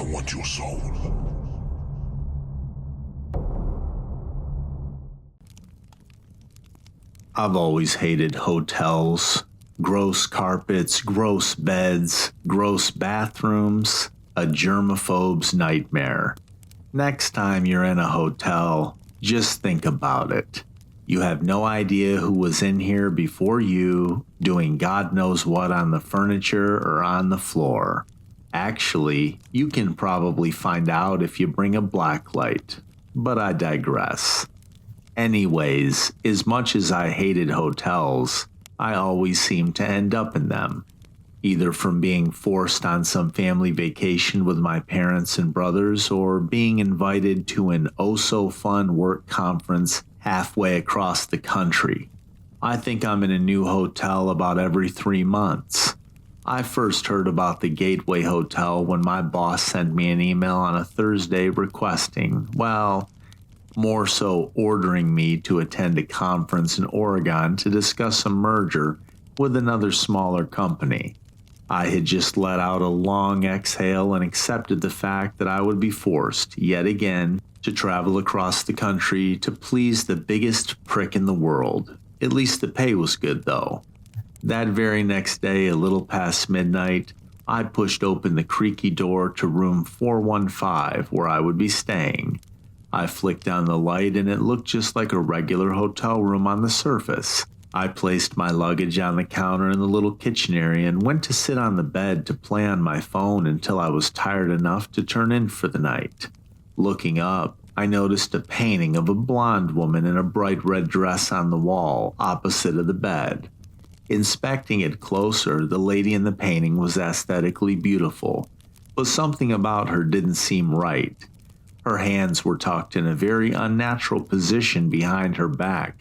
want your soul. I've always hated hotels. Gross carpets, gross beds, gross bathrooms, a germaphobe's nightmare. Next time you're in a hotel, just think about it. You have no idea who was in here before you, doing God knows what on the furniture or on the floor. Actually, you can probably find out if you bring a blacklight, but I digress. Anyways, as much as I hated hotels, I always seemed to end up in them, either from being forced on some family vacation with my parents and brothers or being invited to an oh-so-fun work conference halfway across the country. I think I'm in a new hotel about every 3 months. I first heard about the Gateway Hotel when my boss sent me an email on a Thursday requesting, well, more so ordering me to attend a conference in Oregon to discuss a merger with another smaller company. I had just let out a long exhale and accepted the fact that I would be forced, yet again, to travel across the country to please the biggest prick in the world. At least the pay was good, though. That very next day, a little past midnight, I pushed open the creaky door to room 415 where I would be staying. I flicked on the light and it looked just like a regular hotel room on the surface. I placed my luggage on the counter in the little kitchen area and went to sit on the bed to play on my phone until I was tired enough to turn in for the night. Looking up, I noticed a painting of a blonde woman in a bright red dress on the wall opposite of the bed. Inspecting it closer, the lady in the painting was aesthetically beautiful, but something about her didn't seem right. Her hands were tucked in a very unnatural position behind her back,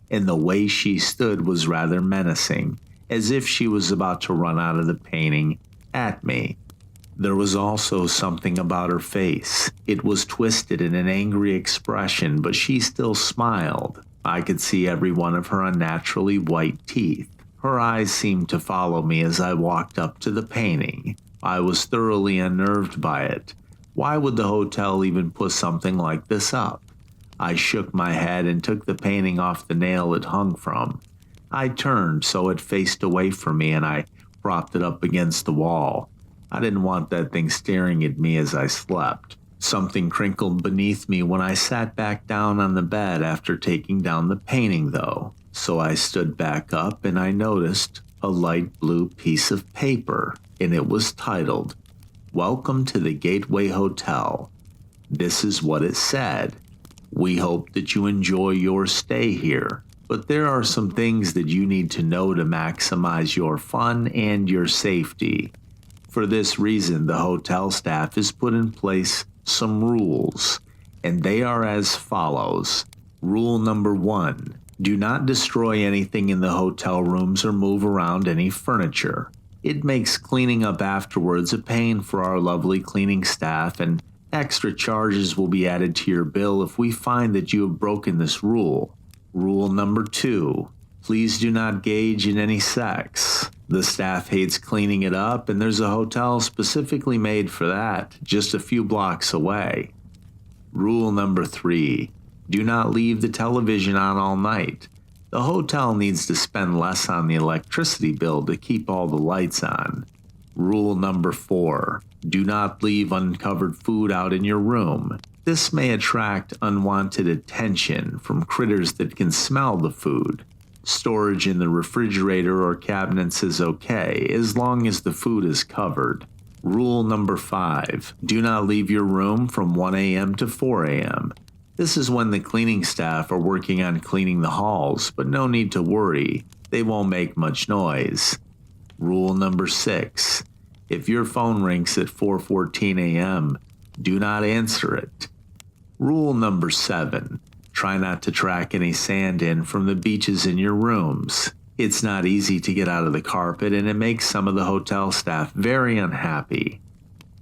and the way she stood was rather menacing, as if she was about to run out of the painting at me. There was also something about her face. It was twisted in an angry expression, but she still smiled. I could see every one of her unnaturally white teeth. Her eyes seemed to follow me as I walked up to the painting. I was thoroughly unnerved by it. Why would the hotel even put something like this up? I shook my head and took the painting off the nail it hung from. I turned so it faced away from me and I propped it up against the wall. I didn't want that thing staring at me as I slept. Something crinkled beneath me when I sat back down on the bed after taking down the painting, though. So I stood back up and I noticed a light blue piece of paper, and it was titled, "Welcome to the Gateway Hotel." This is what it said. "We hope that you enjoy your stay here, but there are some things that you need to know to maximize your fun and your safety. For this reason, the hotel staff has put in place some rules, and they are as follows. Rule number 1, do not destroy anything in the hotel rooms or move around any furniture. It makes cleaning up afterwards a pain for our lovely cleaning staff, and extra charges will be added to your bill if we find that you have broken this rule. Rule number 2, please do not engage in any sex. The staff hates cleaning it up, and there's a hotel specifically made for that, just a few blocks away. Rule number 3, do not leave the television on all night. The hotel needs to spend less on the electricity bill to keep all the lights on. Rule number 4, do not leave uncovered food out in your room. This may attract unwanted attention from critters that can smell the food. Storage in the refrigerator or cabinets is okay, as long as the food is covered. Rule number 5, do not leave your room from 1 a.m. to 4 a.m. This is when the cleaning staff are working on cleaning the halls, but no need to worry, they won't make much noise. Rule number 6, if your phone rings at 4:14 a.m., do not answer it. Rule number 7, try not to track any sand in from the beaches in your rooms. It's not easy to get out of the carpet, and it makes some of the hotel staff very unhappy.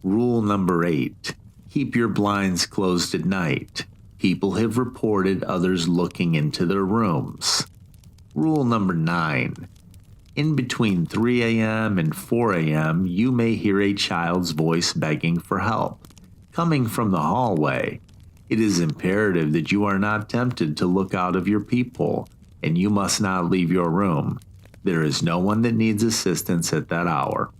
Rule number 8, keep your blinds closed at night. People have reported others looking into their rooms. Rule number 9, in between 3 a.m. and 4 a.m., you may hear a child's voice begging for help. Coming from the hallway, it is imperative that you are not tempted to look out of your peephole, and you must not leave your room. There is no one that needs assistance at that hour.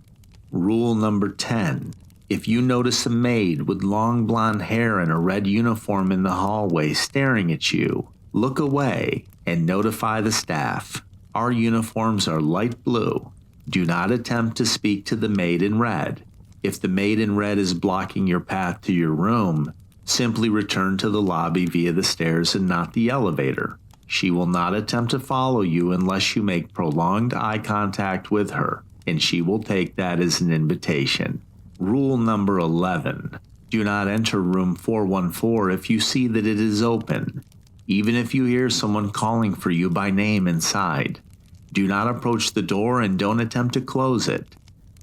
Rule number 10. If you notice a maid with long blonde hair and a red uniform in the hallway staring at you, look away and notify the staff. Our uniforms are light blue. Do not attempt to speak to the maid in red. If the maid in red is blocking your path to your room, simply return to the lobby via the stairs and not the elevator. She will not attempt to follow you unless you make prolonged eye contact with her, and she will take that as an invitation. Rule number 11. Do not enter room 414 if you see that it is open, even if you hear someone calling for you by name inside. Do not approach the door and don't attempt to close it.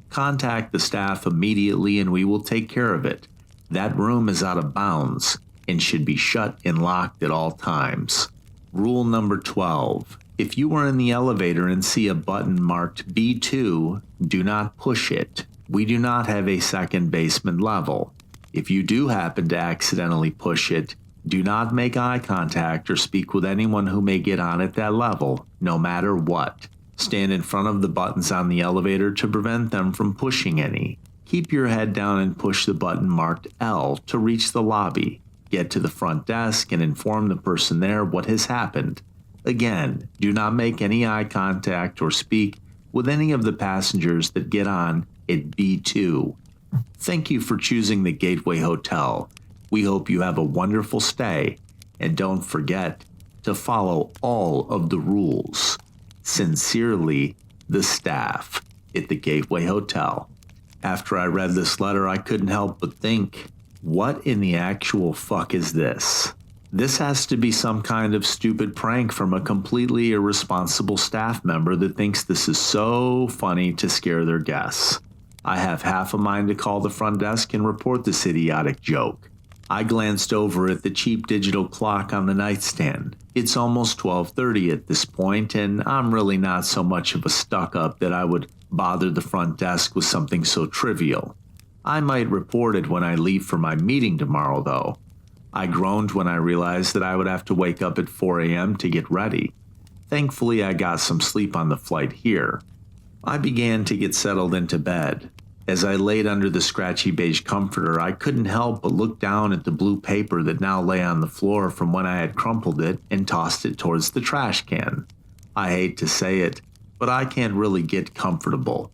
Contact the staff immediately and we will take care of it. That room is out of bounds and should be shut and locked at all times. Rule number 12. If you are in the elevator and see a button marked B2, do not push it. We do not have a second basement level. If you do happen to accidentally push it, do not make eye contact or speak with anyone who may get on at that level, no matter what. Stand in front of the buttons on the elevator to prevent them from pushing any. Keep your head down and push the button marked L to reach the lobby. Get to the front desk and inform the person there what has happened. Again, do not make any eye contact or speak with any of the passengers that get on at B2. Thank you for choosing the Gateway Hotel. We hope you have a wonderful stay, and don't forget to follow all of the rules. Sincerely, the staff at the Gateway Hotel. After I read this letter, I couldn't help but think, what in the actual fuck is this? This has to be some kind of stupid prank from a completely irresponsible staff member that thinks this is so funny to scare their guests. I have half a mind to call the front desk and report this idiotic joke. I glanced over at the cheap digital clock on the nightstand. It's almost 12:30 at this point, and I'm really not so much of a stuck-up that I would bother the front desk with something so trivial. I might report it when I leave for my meeting tomorrow, though. I groaned when I realized that I would have to wake up at 4 a.m. to get ready. Thankfully, I got some sleep on the flight here. I began to get settled into bed. As I laid under the scratchy beige comforter, I couldn't help but look down at the blue paper that now lay on the floor from when I had crumpled it and tossed it towards the trash can. I hate to say it, but I can't really get comfortable.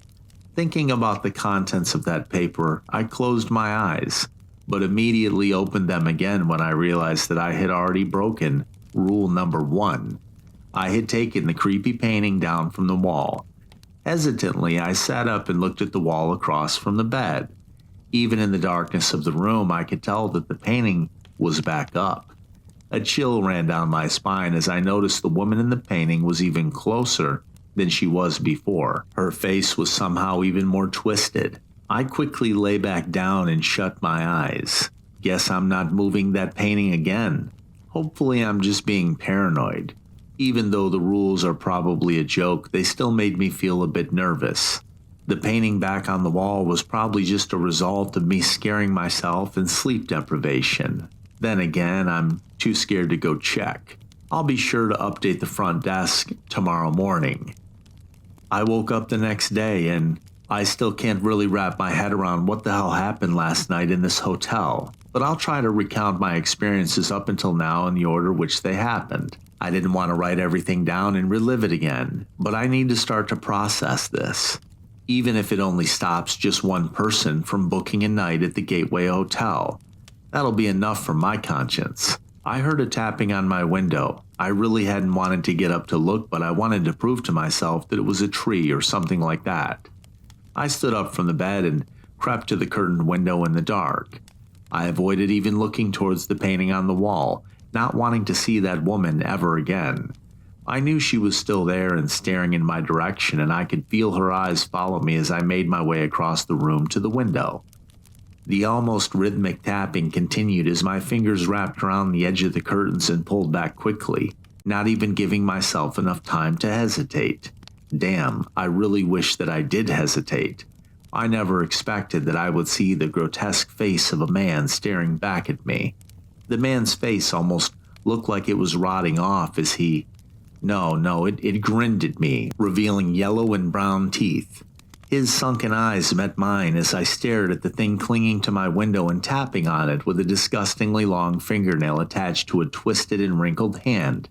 Thinking about the contents of that paper, I closed my eyes, but immediately opened them again when I realized that I had already broken rule number 1. I had taken the creepy painting down from the wall. Hesitantly, I sat up and looked at the wall across from the bed. Even in the darkness of the room, I could tell that the painting was back up. A chill ran down my spine as I noticed the woman in the painting was even closer than she was before. Her face was somehow even more twisted. I quickly lay back down and shut my eyes. Guess I'm not moving that painting again. Hopefully I'm just being paranoid. Even though the rules are probably a joke, they still made me feel a bit nervous. The painting back on the wall was probably just a result of me scaring myself and sleep deprivation. Then again, I'm too scared to go check. I'll be sure to update the front desk tomorrow morning. I woke up the next day and I still can't really wrap my head around what the hell happened last night in this hotel, but I'll try to recount my experiences up until now in the order which they happened. I didn't want to write everything down and relive it again, but I need to start to process this. Even if it only stops just one person from booking a night at the Gateway Hotel. That'll be enough for my conscience. I heard a tapping on my window. I really hadn't wanted to get up to look, but I wanted to prove to myself that it was a tree or something like that. I stood up from the bed and crept to the curtained window in the dark. I avoided even looking towards the painting on the wall, not wanting to see that woman ever again. I knew she was still there and staring in my direction, and I could feel her eyes follow me as I made my way across the room to the window. The almost rhythmic tapping continued as my fingers wrapped around the edge of the curtains and pulled back quickly, not even giving myself enough time to hesitate. Damn, I really wish that I did hesitate. I never expected that I would see the grotesque face of a man staring back at me. The man's face almost looked like it was rotting off as he... No, it grinned at me, revealing yellow and brown teeth. His sunken eyes met mine as I stared at the thing clinging to my window and tapping on it with a disgustingly long fingernail attached to a twisted and wrinkled hand.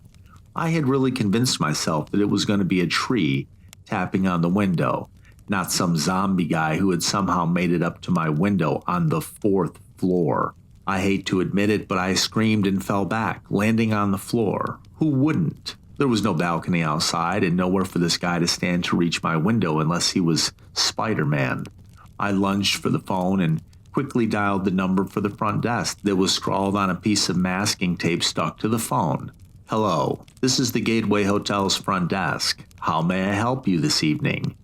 I had really convinced myself that it was going to be a tree tapping on the window, not some zombie guy who had somehow made it up to my window on the 4th floor. I hate to admit it, but I screamed and fell back, landing on the floor. Who wouldn't? There was no balcony outside and nowhere for this guy to stand to reach my window unless he was Spider-Man. I lunged for the phone and quickly dialed the number for the front desk that was scrawled on a piece of masking tape stuck to the phone. Hello, this is the Gateway Hotel's front desk. How may I help you this evening?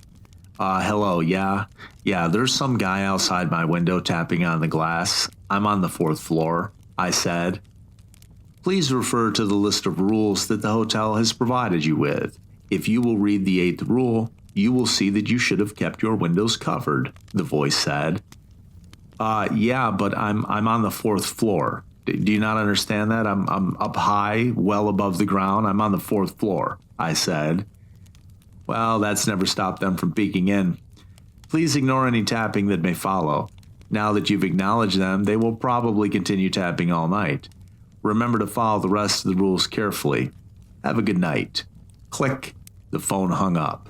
Hello, yeah, there's some guy outside my window tapping on the glass. I'm on the 4th floor, I said. Please refer to the list of rules that the hotel has provided you with. If you will read the 8th rule, you will see that you should have kept your windows covered, the voice said. Yeah, but I'm on the 4th floor. Do you not understand that? I'm up high, well above the ground. I'm on the 4th floor, I said. Well, that's never stopped them from peeking in. Please ignore any tapping that may follow. Now that you've acknowledged them, they will probably continue tapping all night. Remember to follow the rest of the rules carefully. Have a good night. Click. The phone hung up.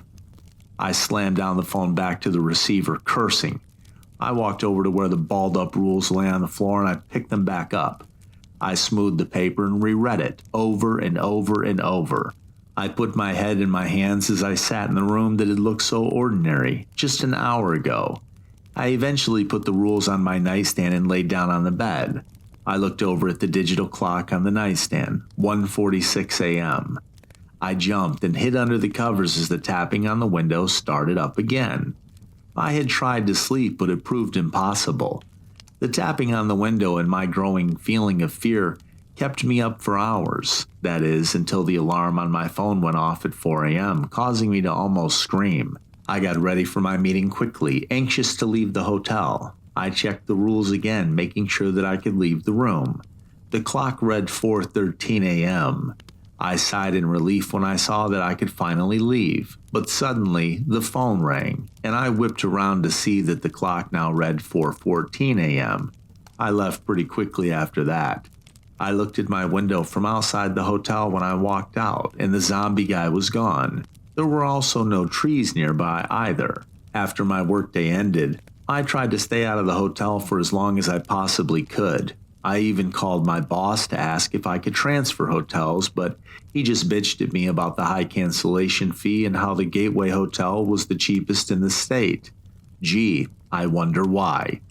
I slammed down the phone back to the receiver, cursing. I walked over to where the balled-up rules lay on the floor and I picked them back up. I smoothed the paper and reread it over and over and over. I put my head in my hands as I sat in the room that had looked so ordinary just an hour ago. I eventually put the rules on my nightstand and laid down on the bed. I looked over at the digital clock on the nightstand, 1:46 a.m. I jumped and hid under the covers as the tapping on the window started up again. I had tried to sleep, but it proved impossible. The tapping on the window and my growing feeling of fear kept me up for hours, that is, until the alarm on my phone went off at 4 a.m., causing me to almost scream. I got ready for my meeting quickly, anxious to leave the hotel. I checked the rules again, making sure that I could leave the room. The clock read 4:13 a.m. I sighed in relief when I saw that I could finally leave, but suddenly the phone rang, and I whipped around to see that the clock now read 4:14 a.m. I left pretty quickly after that. I looked at my window from outside the hotel when I walked out, and the zombie guy was gone. There were also no trees nearby either. After my workday ended, I tried to stay out of the hotel for as long as I possibly could. I even called my boss to ask if I could transfer hotels, but he just bitched at me about the high cancellation fee and how the Gateway Hotel was the cheapest in the state. Gee, I wonder why.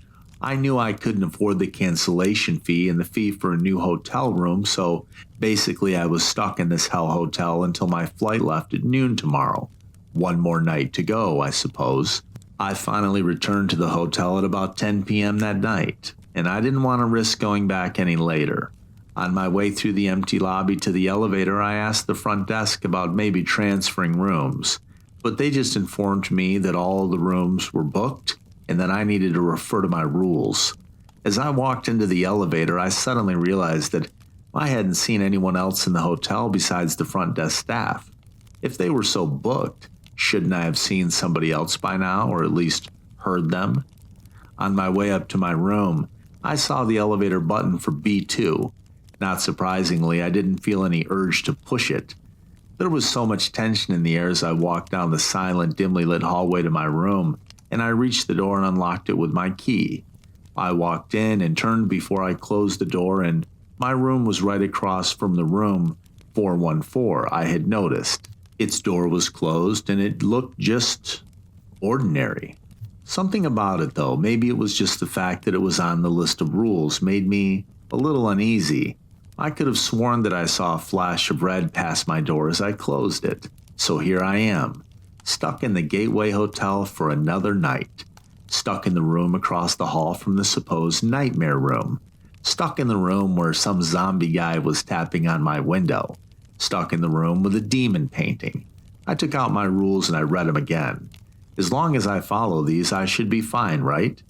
I knew I couldn't afford the cancellation fee and the fee for a new hotel room, so basically I was stuck in this hell hotel until my flight left at noon tomorrow. One more night to go, I suppose. I finally returned to the hotel at about 10 p.m. that night, and I didn't want to risk going back any later. On my way through the empty lobby to the elevator, I asked the front desk about maybe transferring rooms, but they just informed me that all the rooms were booked and that I needed to refer to my rules. As I walked into the elevator, I suddenly realized that I hadn't seen anyone else in the hotel besides the front desk staff. If they were so booked, shouldn't I have seen somebody else by now, or at least heard them? On my way up to my room, I saw the elevator button for B2. Not surprisingly, I didn't feel any urge to push it. There was so much tension in the air as I walked down the silent, dimly lit hallway to my room, and I reached the door and unlocked it with my key. I walked in and turned before I closed the door, and my room was right across from the room 414 I had noticed. Its door was closed, and it looked just ordinary. Something about it, though, maybe it was just the fact that it was on the list of rules, made me a little uneasy. I could have sworn that I saw a flash of red pass my door as I closed it. So here I am, stuck in the Gateway Hotel for another night. Stuck in the room across the hall from the supposed nightmare room. Stuck in the room where some zombie guy was tapping on my window. Stuck in the room with a demon painting. I took out my rules and I read them again. As long as I follow these, I should be fine, right?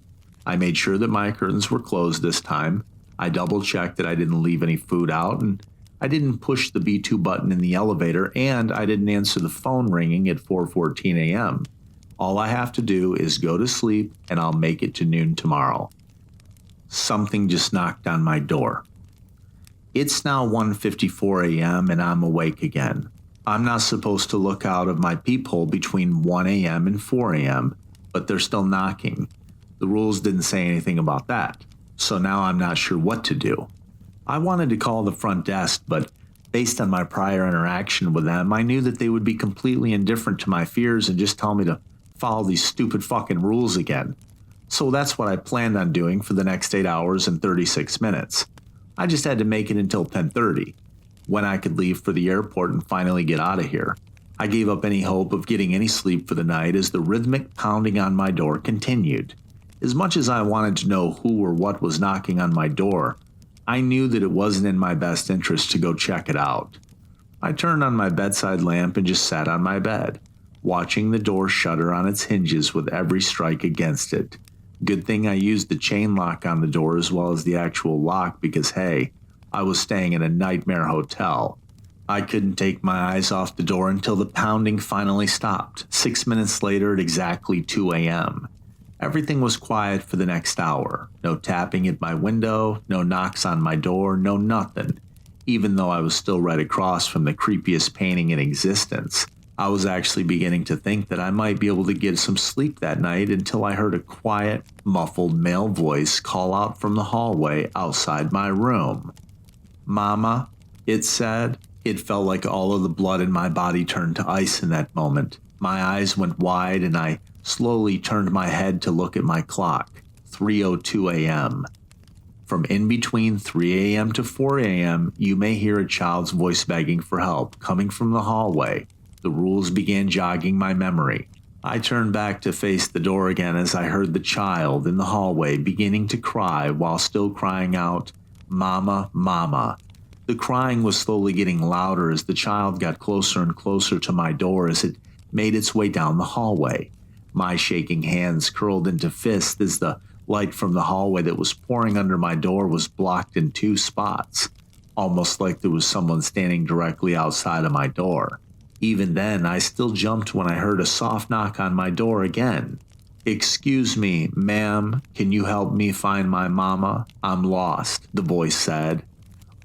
I made sure that my curtains were closed this time. I double-checked that I didn't leave any food out, and I didn't push the B2 button in the elevator, and I didn't answer the phone ringing at 4:14 a.m. All I have to do is go to sleep, and I'll make it to noon tomorrow. Something just knocked on my door. It's now 1:54 a.m. and I'm awake again. I'm not supposed to look out of my peephole between 1 a.m. and 4 a.m., but they're still knocking. The rules didn't say anything about that, so now I'm not sure what to do. I wanted to call the front desk, but based on my prior interaction with them, I knew that they would be completely indifferent to my fears and just tell me to follow these stupid fucking rules again. So that's what I planned on doing for the next 8 hours and 36 minutes. I just had to make it until 10:30, when I could leave for the airport and finally get out of here. I gave up any hope of getting any sleep for the night as the rhythmic pounding on my door continued. As much as I wanted to know who or what was knocking on my door, I knew that it wasn't in my best interest to go check it out. I turned on my bedside lamp and just sat on my bed, watching the door shudder on its hinges with every strike against it. Good thing I used the chain lock on the door as well as the actual lock because, hey, I was staying in a nightmare hotel. I couldn't take my eyes off the door until the pounding finally stopped, 6 minutes later at exactly 2 a.m. Everything was quiet for the next hour. No tapping at my window, no knocks on my door, no nothing. Even though I was still right across from the creepiest painting in existence, I was actually beginning to think that I might be able to get some sleep that night until I heard a quiet, muffled male voice call out from the hallway outside my room. "Mama," it said. It felt like all of the blood in my body turned to ice in that moment. My eyes went wide and I slowly turned my head to look at my clock, 3:02 a.m. From in between 3 a.m. to 4 a.m., you may hear a child's voice begging for help coming from the hallway. The rules began jogging my memory. I turned back to face the door again as I heard the child in the hallway beginning to cry while still crying out, "Mama, Mama." The crying was slowly getting louder as the child got closer and closer to my door as it made its way down the hallway. My shaking hands curled into fists as the light from the hallway that was pouring under my door was blocked in 2 spots, almost like there was someone standing directly outside of my door. Even then, I still jumped when I heard a soft knock on my door again. "Excuse me, ma'am, can you help me find my mama? I'm lost," the voice said.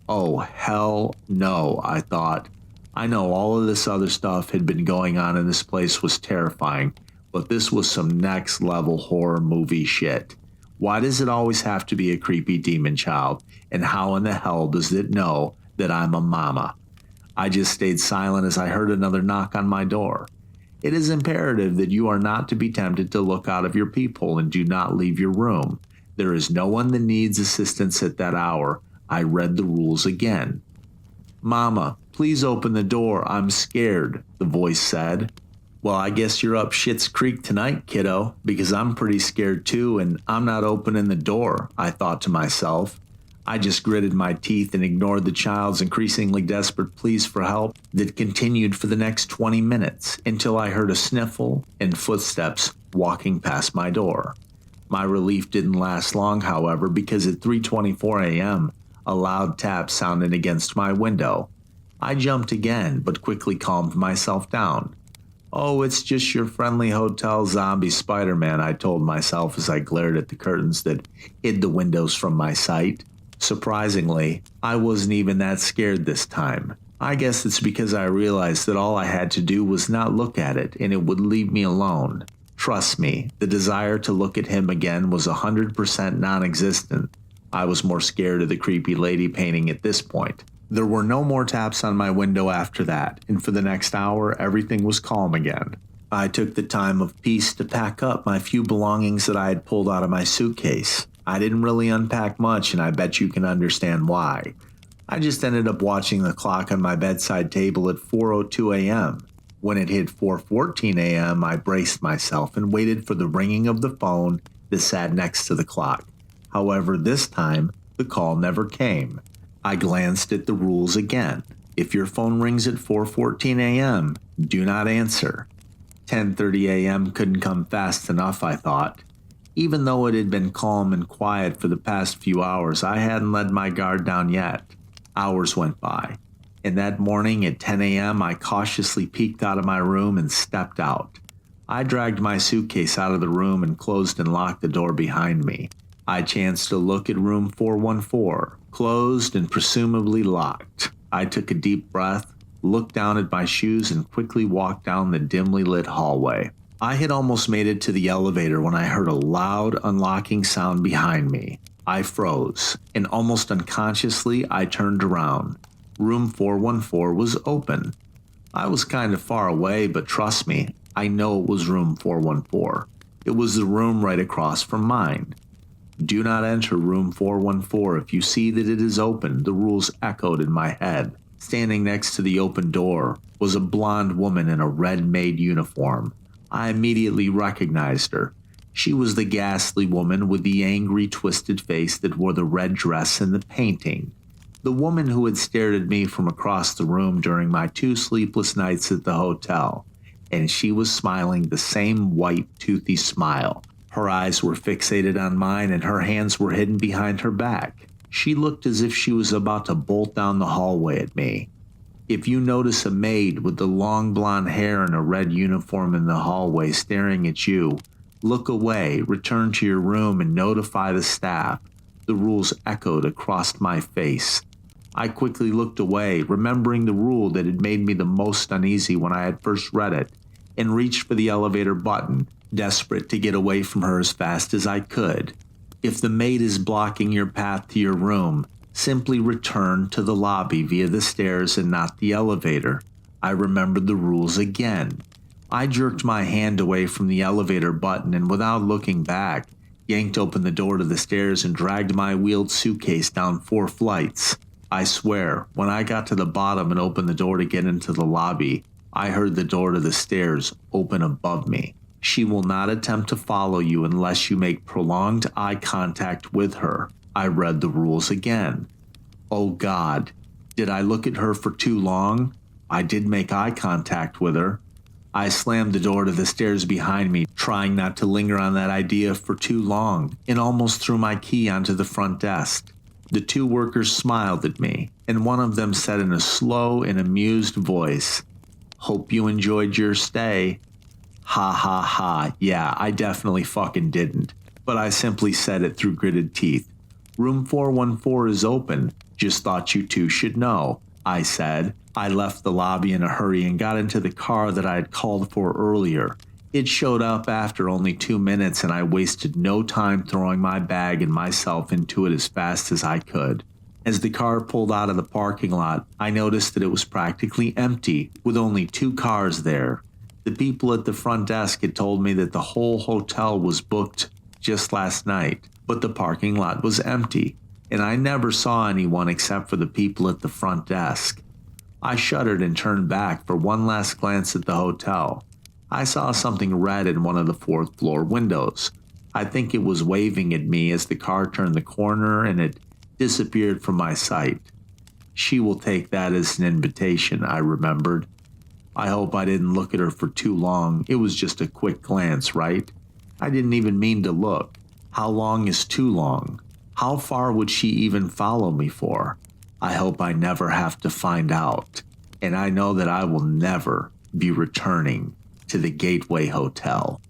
Oh, hell no, I thought. I know all of this other stuff had been going on in this place was terrifying, but this was some next level horror movie shit. Why does it always have to be a creepy demon child, and how in the hell does it know that I'm a mama? I just stayed silent as I heard another knock on my door. It is imperative that you are not to be tempted to look out of your peephole and do not leave your room. There is no one that needs assistance at that hour. I read the rules again. "Mama, please open the door. I'm scared," the voice said. "Well, I guess you're up Schitt's Creek tonight, kiddo, because I'm pretty scared too, and I'm not opening the door," I thought to myself. I just gritted my teeth and ignored the child's increasingly desperate pleas for help that continued for the next 20 minutes until I heard a sniffle and footsteps walking past my door. My relief didn't last long, however, because at 3:24 a.m., a loud tap sounded against my window. I jumped again, but quickly calmed myself down. "Oh, it's just your friendly hotel zombie Spider-Man," I told myself as I glared at the curtains that hid the windows from my sight. Surprisingly, I wasn't even that scared this time. I guess it's because I realized that all I had to do was not look at it and it would leave me alone. Trust me, the desire to look at him again was 100% non-existent. I was more scared of the creepy lady painting at this point. There were no more taps on my window after that, and for the next hour, everything was calm again. I took the time of peace to pack up my few belongings that I had pulled out of my suitcase. I didn't really unpack much, and I bet you can understand why. I just ended up watching the clock on my bedside table at 4:02 a.m. When it hit 4:14 a.m., I braced myself and waited for the ringing of the phone that sat next to the clock. However, this time, the call never came. I glanced at the rules again. If your phone rings at 4:14 a.m., do not answer. 10:30 a.m. couldn't come fast enough, I thought. Even though it had been calm and quiet for the past few hours, I hadn't let my guard down yet. Hours went by, and that morning at 10 a.m. I cautiously peeked out of my room and stepped out. I dragged my suitcase out of the room and closed and locked the door behind me. I chanced to look at room 414, closed and presumably locked. I took a deep breath, looked down at my shoes, and quickly walked down the dimly lit hallway. I had almost made it to the elevator when I heard a loud unlocking sound behind me. I froze, and almost unconsciously I turned around. Room 414 was open. I was kind of far away, but trust me, I know it was room 414. It was the room right across from mine. Do not enter room 414 if you see that it is open, the rules echoed in my head. Standing next to the open door was a blonde woman in a red maid uniform. I immediately recognized her. She was the ghastly woman with the angry, twisted face that wore the red dress in the painting. The woman who had stared at me from across the room during my 2 sleepless nights at the hotel. And she was smiling the same white, toothy smile. Her eyes were fixated on mine and her hands were hidden behind her back. She looked as if she was about to bolt down the hallway at me. If you notice a maid with the long blonde hair and a red uniform in the hallway staring at you, look away, return to your room, and notify the staff. The rules echoed across my face. I quickly looked away, remembering the rule that had made me the most uneasy when I had first read it, and reached for the elevator button, desperate to get away from her as fast as I could. If the maid is blocking your path to your room, simply return to the lobby via the stairs and not the elevator. I remembered the rules again. I jerked my hand away from the elevator button and without looking back, yanked open the door to the stairs and dragged my wheeled suitcase down 4 flights. I swear, when I got to the bottom and opened the door to get into the lobby, I heard the door to the stairs open above me. She will not attempt to follow you unless you make prolonged eye contact with her. I read the rules again. Oh God, did I look at her for too long? I did make eye contact with her. I slammed the door to the stairs behind me, trying not to linger on that idea for too long, and almost threw my key onto the front desk. The 2 workers smiled at me, and one of them said in a slow and amused voice, "Hope you enjoyed your stay." Ha ha ha, yeah, I definitely fucking didn't, but I simply said it through gritted teeth. Room 414 is open, just thought you 2 should know, I said. I left the lobby in a hurry and got into the car that I had called for earlier. It showed up after only 2 minutes and I wasted no time throwing my bag and myself into it as fast as I could. As the car pulled out of the parking lot, I noticed that it was practically empty, with only 2 cars there. The people at the front desk had told me that the whole hotel was booked just last night, but the parking lot was empty, and I never saw anyone except for the people at the front desk. I shuddered and turned back for one last glance at the hotel. I saw something red in one of the 4th floor windows. I think it was waving at me as the car turned the corner and it disappeared from my sight. She will take that as an invitation, I remembered. I hope I didn't look at her for too long. It was just a quick glance, right? I didn't even mean to look. How long is too long? How far would she even follow me for? I hope I never have to find out. And I know that I will never be returning to the Gateway Hotel.